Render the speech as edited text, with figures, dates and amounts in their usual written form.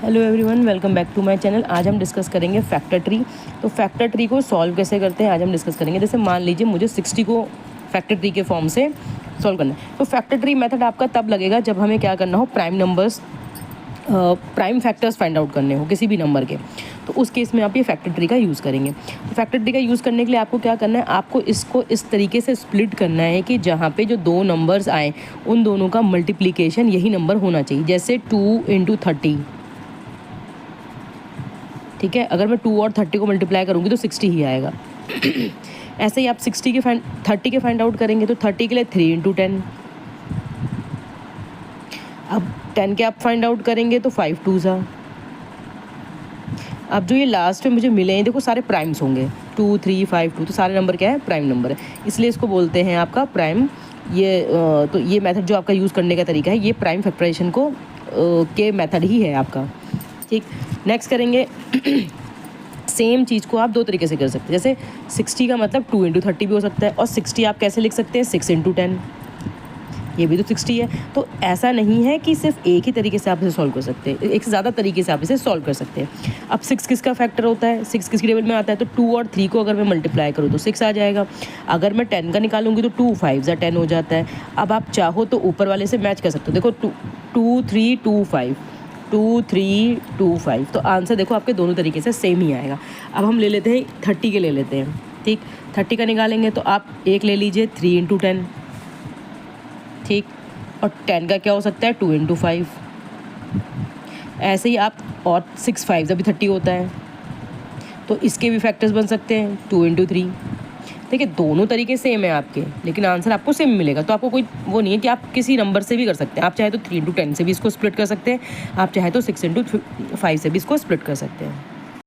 Hello everyone, welcome back to my channel. आज हम discuss करेंगे फैक्टर ट्री। तो फैक्टर ट्री को सॉल्व कैसे करते हैं आज हम डिस्कस करेंगे। जैसे मान लीजिए मुझे 60 को फैक्टर ट्री के फॉर्म से सॉल्व करना है, तो फैक्टर ट्री मेथड आपका तब लगेगा जब हमें क्या करना हो, प्राइम फैक्टर्स फाइंड आउट करने हो किसी भी नंबर के। तो उस केस में आप ये फैक्टर ट्री का यूज़ करेंगे। तो फैक्टर ट्री का यूज़ करने के लिए आपको क्या करना है, आपको इसको इस तरीके से स्प्लिट करना है कि जहाँ पे जो दो नंबर्स आए उन दोनों का मल्टीप्लिकेशन यही नंबर होना चाहिए। जैसे 2 × 30, ठीक है। अगर मैं 2 और 30 को मल्टीप्लाई करूँगी तो 60 ही आएगा। ऐसे ही आप 30 के फाइंड आउट करेंगे तो 30 के लिए 3 × 10। अब 10 के आप फाइंड आउट करेंगे तो 5 2 ज़ा। अब जो ये लास्ट में मुझे मिले हैं, देखो सारे प्राइम्स होंगे, 2 3 5 2, तो सारे नंबर क्या है, प्राइम नंबर है, इसलिए इसको बोलते हैं आपका प्राइम। तो ये मेथड जो आपका यूज़ करने का तरीका है, ये प्राइम फैक्टराइजेशन को के मेथड ही है आपका, ठीक। नेक्स्ट करेंगे सेम चीज़ को आप दो तरीके से कर सकते हैं। जैसे 60 का मतलब 2 × 30 भी हो सकता है, और 60 आप कैसे लिख सकते हैं, 6 × 10, ये भी तो 60 है। तो ऐसा नहीं है कि सिर्फ एक ही तरीके से आप इसे सॉल्व कर सकते हैं, एक से ज़्यादा तरीके से आप इसे सॉल्व कर सकते हैं। अब 6 किसका फैक्टर होता है, 6 किसकी टेबल में आता है, तो 2 और 3 को अगर मैं मल्टीप्लाई करूँ तो 6 आ जाएगा। अगर मैं 10 का निकालूंगी तो 2 5 ज़ा 10 हो जाता है। अब आप चाहो तो ऊपर वाले से मैच कर सकते हो, देखो 2 3 2 5, 2 3 2 5, तो आंसर देखो आपके दोनों तरीके से सेम ही आएगा। अब हम ले लेते हैं 30 के ले लेते हैं, ठीक। 30 का निकालेंगे तो आप एक ले लीजिए 3 × 10, ठीक। और 10 का क्या हो सकता है, 2 × 5। ऐसे ही आप, और 6 5 ज़ा भी 30 होता है, तो इसके भी फैक्टर्स बन सकते हैं 2 × 3। देखिए दोनों तरीके सेम है आपके, लेकिन आंसर आपको सेम मिलेगा। तो आपको कोई वो नहीं है कि आप किसी नंबर से भी कर सकते हैं। आप चाहे तो 3 × 10 से भी इसको स्प्लिट कर सकते हैं, आप चाहे तो 6 × 5 से भी इसको स्प्लिट कर सकते हैं।